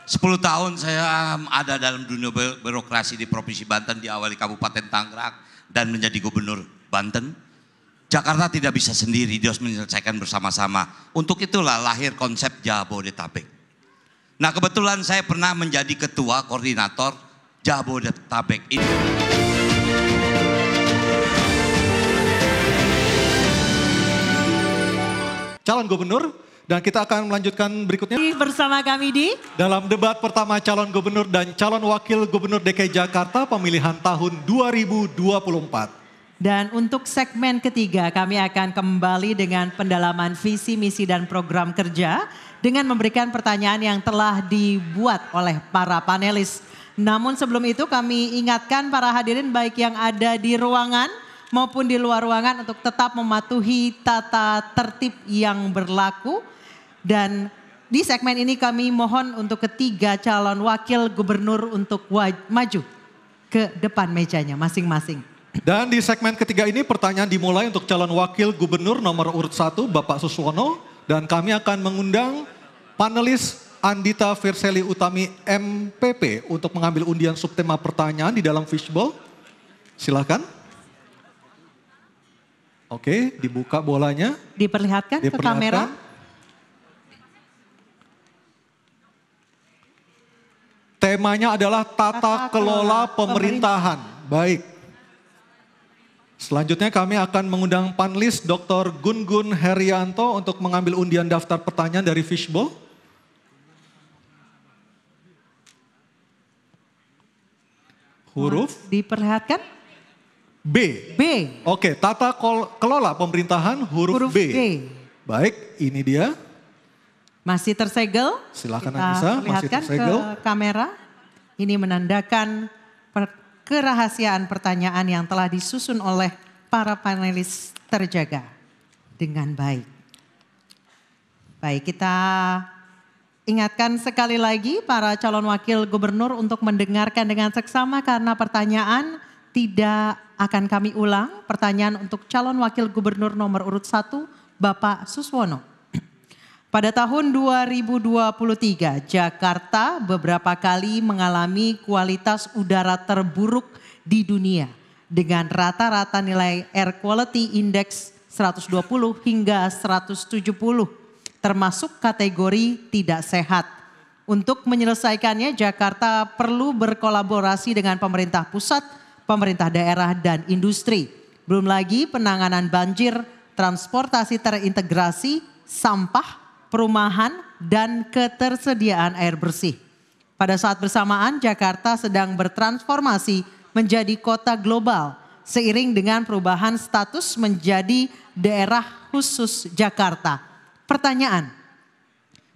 10 tahun saya ada dalam dunia birokrasi di Provinsi Banten, diawali Kabupaten Tangerang dan menjadi gubernur Banten. Jakarta tidak bisa sendiri, dia harus menyelesaikan bersama-sama. Untuk itulah lahir konsep Jabodetabek. Nah, kebetulan saya pernah menjadi ketua koordinator Jabodetabek ini. Calon gubernur, dan kita akan melanjutkan berikutnya. Bersama kami di dalam debat pertama calon gubernur dan calon wakil gubernur DKI Jakarta pemilihan tahun 2024. Dan untuk segmen ketiga kami akan kembali dengan pendalaman visi, misi dan program kerja dengan memberikan pertanyaan yang telah dibuat oleh para panelis. Namun sebelum itu kami ingatkan para hadirin baik yang ada di ruangan maupun di luar ruangan untuk tetap mematuhi tata tertib yang berlaku. Dan di segmen ini kami mohon untuk ketiga calon wakil gubernur untuk maju ke depan mejanya masing-masing. Dan di segmen ketiga ini pertanyaan dimulai untuk calon wakil gubernur nomor urut 1 Bapak Suswono. Dan kami akan mengundang panelis Andita Firseli Utami MPP untuk mengambil undian subtema pertanyaan di dalam fishbowl. Silakan. Oke, dibuka bolanya. Diperlihatkan ke kamera. Temanya adalah tata kelola pemerintahan. Baik. Selanjutnya kami akan mengundang panelis Dr. Gun-Gun Herianto untuk mengambil undian daftar pertanyaan dari fishbowl. Huruf diperlihatkan. B. B. Oke, tata kelola pemerintahan huruf B. Baik, ini dia. Masih tersegel. Silakan kita Anissa, masih tersegel. Ke kamera. Ini menandakan kerahasiaan pertanyaan yang telah disusun oleh para panelis terjaga dengan baik. Baik, kita ingatkan sekali lagi para calon wakil gubernur untuk mendengarkan dengan seksama karena pertanyaan tidak akan kami ulang. Pertanyaan untuk calon wakil gubernur nomor urut 1 Bapak Suswono. Pada tahun 2023 Jakarta beberapa kali mengalami kualitas udara terburuk di dunia dengan rata-rata nilai Air Quality Index 120 hingga 170 termasuk kategori tidak sehat. Untuk menyelesaikannya Jakarta perlu berkolaborasi dengan pemerintah pusat, pemerintah daerah dan industri. Belum lagi penanganan banjir, transportasi terintegrasi, sampah, perumahan dan ketersediaan air bersih. Pada saat bersamaan Jakarta sedang bertransformasi menjadi kota global seiring dengan perubahan status menjadi daerah khusus Jakarta. Pertanyaan,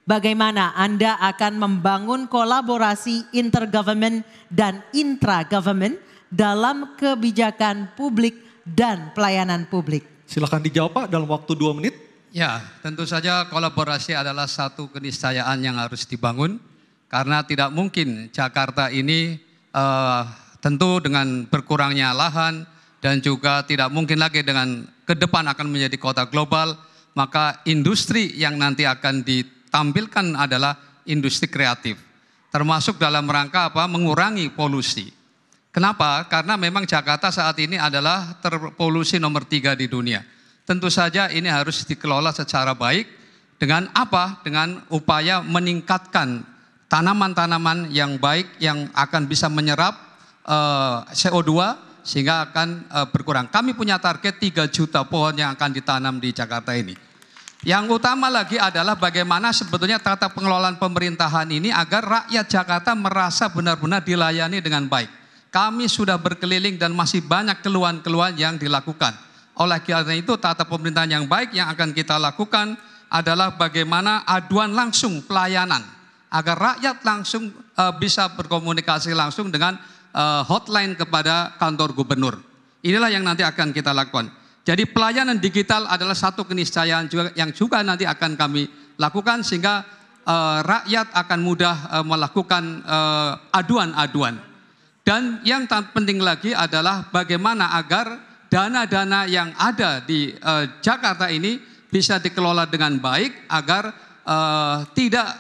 bagaimana Anda akan membangun kolaborasi intergovernment dan intra-government dalam kebijakan publik dan pelayanan publik? Silakan dijawab Pak dalam waktu 2 menit. Ya, tentu saja kolaborasi adalah satu keniscayaan yang harus dibangun. Karena tidak mungkin Jakarta ini tentu dengan berkurangnya lahan dan juga tidak mungkin lagi dengan ke depan akan menjadi kota global. Maka industri yang nanti akan ditampilkan adalah industri kreatif. Termasuk dalam rangka apa? Mengurangi polusi. Kenapa? Karena memang Jakarta saat ini adalah terpolusi nomor 3 di dunia. Tentu saja ini harus dikelola secara baik dengan apa? Dengan upaya meningkatkan tanaman-tanaman yang baik yang akan bisa menyerap CO2 sehingga akan berkurang. Kami punya target 3 juta pohon yang akan ditanam di Jakarta ini. Yang utama lagi adalah bagaimana sebetulnya tata pengelolaan pemerintahan ini agar rakyat Jakarta merasa benar-benar dilayani dengan baik. Kami sudah berkeliling dan masih banyak keluhan-keluhan yang dilakukan. Oleh karena itu tata pemerintahan yang baik yang akan kita lakukan adalah bagaimana aduan langsung pelayanan. Agar rakyat langsung bisa berkomunikasi langsung dengan hotline kepada kantor gubernur. Inilah yang nanti akan kita lakukan. Jadi pelayanan digital adalah satu keniscayaan juga yang juga nanti akan kami lakukan sehingga rakyat akan mudah melakukan aduan-aduan. Dan yang penting lagi adalah bagaimana agar dana-dana yang ada di Jakarta ini bisa dikelola dengan baik agar tidak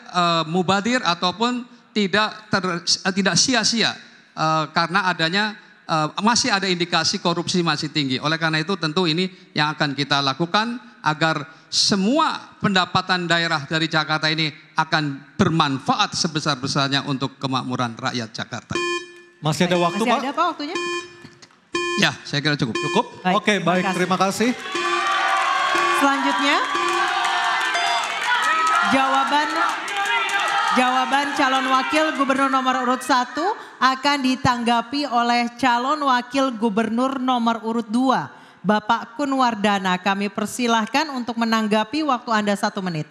mubadir ataupun tidak sia-sia karena adanya masih ada indikasi korupsi masih tinggi. Oleh karena itu tentu ini yang akan kita lakukan agar semua pendapatan daerah dari Jakarta ini akan bermanfaat sebesar-besarnya untuk kemakmuran rakyat Jakarta. Masih ada waktu, Masih Pak? ada Pak waktunya? Ya, saya kira cukup. Cukup? Baik, Oke, baik. Terima kasih. Selanjutnya, jawaban calon wakil gubernur nomor urut 1 akan ditanggapi oleh calon wakil gubernur nomor urut 2, Bapak Kunwardana. Kami persilahkan untuk menanggapi, waktu Anda 1 menit.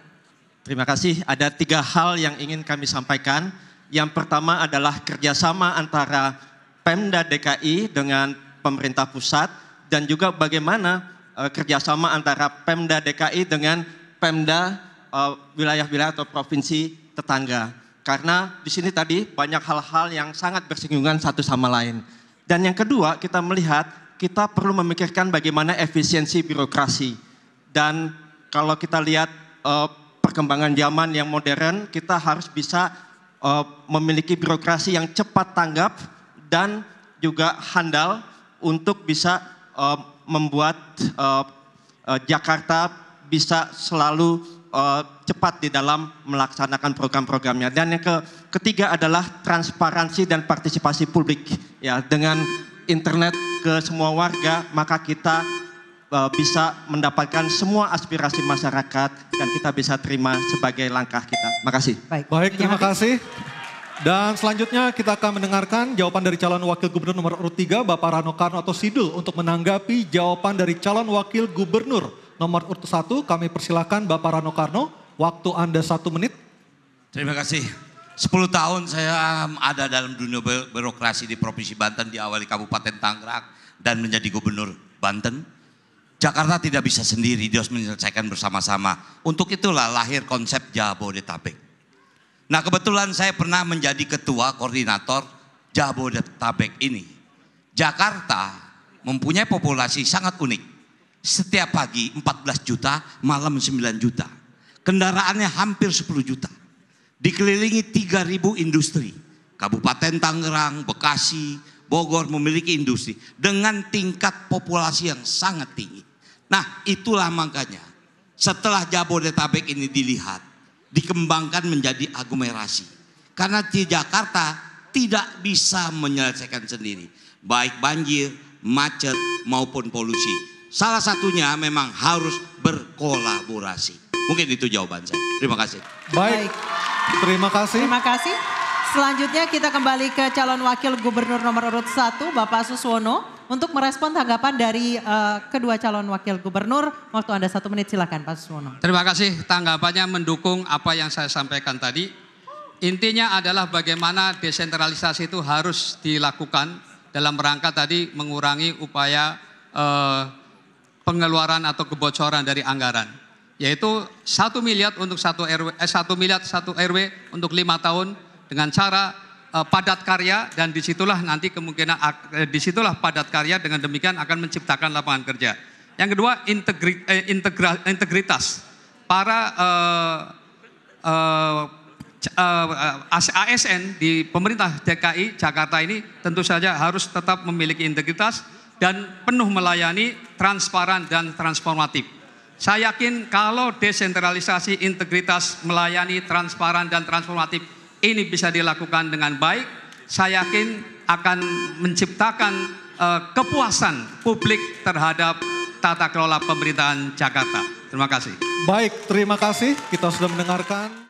Terima kasih. Ada 3 hal yang ingin kami sampaikan. Yang pertama adalah kerjasama antara Pemda DKI dengan pemerintah pusat dan juga bagaimana kerjasama antara Pemda DKI dengan Pemda wilayah-wilayah atau provinsi tetangga. Karena di sini tadi banyak hal-hal yang sangat bersinggungan satu sama lain. Dan yang kedua, kita melihat kita perlu memikirkan bagaimana efisiensi birokrasi. Dan kalau kita lihat perkembangan zaman yang modern, kita harus bisa memiliki birokrasi yang cepat tanggap dan juga handal untuk bisa membuat Jakarta bisa selalu cepat di dalam melaksanakan program-programnya. Dan yang ketiga adalah transparansi dan partisipasi publik. Ya, dengan internet ke semua warga, maka kita bisa mendapatkan semua aspirasi masyarakat dan kita bisa terima sebagai langkah kita. Makasih. Baik, terima kasih. Dan selanjutnya kita akan mendengarkan jawaban dari calon wakil gubernur nomor urut 3, Bapak Rano Karno atau Sidul, untuk menanggapi jawaban dari calon wakil gubernur nomor urut 1. Kami persilahkan Bapak Rano Karno, waktu Anda 1 menit. Terima kasih. 10 tahun saya ada dalam dunia birokrasi di Provinsi Banten, diawali Kabupaten Tangerang dan menjadi gubernur Banten. Jakarta tidak bisa sendiri, dia harus menyelesaikan bersama-sama. Untuk itulah lahir konsep Jabodetabek. Nah, kebetulan saya pernah menjadi ketua koordinator Jabodetabek ini. Jakarta mempunyai populasi sangat unik. Setiap pagi 14 juta, malam 9 juta. Kendaraannya hampir 10 juta. Dikelilingi 3.000 industri. Kabupaten Tangerang, Bekasi, Bogor memiliki industri dengan tingkat populasi yang sangat tinggi. Nah, itulah makanya setelah Jabodetabek ini dilihat, dikembangkan menjadi aglomerasi. Karena di Jakarta tidak bisa menyelesaikan sendiri. Baik banjir, macet maupun polusi. Salah satunya memang harus berkolaborasi. Mungkin itu jawaban saya. Terima kasih. Baik, terima kasih. Terima kasih. Selanjutnya kita kembali ke calon wakil gubernur nomor urut 1, Bapak Suswono, untuk merespon tanggapan dari kedua calon wakil gubernur. Waktu Anda 1 menit, silakan Pak Suswono. Terima kasih, tanggapannya mendukung apa yang saya sampaikan tadi. Intinya adalah bagaimana desentralisasi itu harus dilakukan dalam rangka tadi mengurangi upaya pengeluaran atau kebocoran dari anggaran. Yaitu 1 miliar untuk 1 RW, 1 miliar 1 RW untuk 5 tahun dengan cara padat karya, dan disitulah nanti kemungkinan disitulah padat karya, dengan demikian akan menciptakan lapangan kerja. Yang kedua, integritas para ASN di pemerintah DKI Jakarta ini tentu saja harus tetap memiliki integritas dan penuh melayani, transparan dan transformatif. Saya yakin kalau desentralisasi, integritas, melayani, transparan dan transformatif ini bisa dilakukan dengan baik, saya yakin akan menciptakan kepuasan publik terhadap tata kelola pemerintahan Jakarta. Terima kasih. Baik, terima kasih. Kita sudah mendengarkan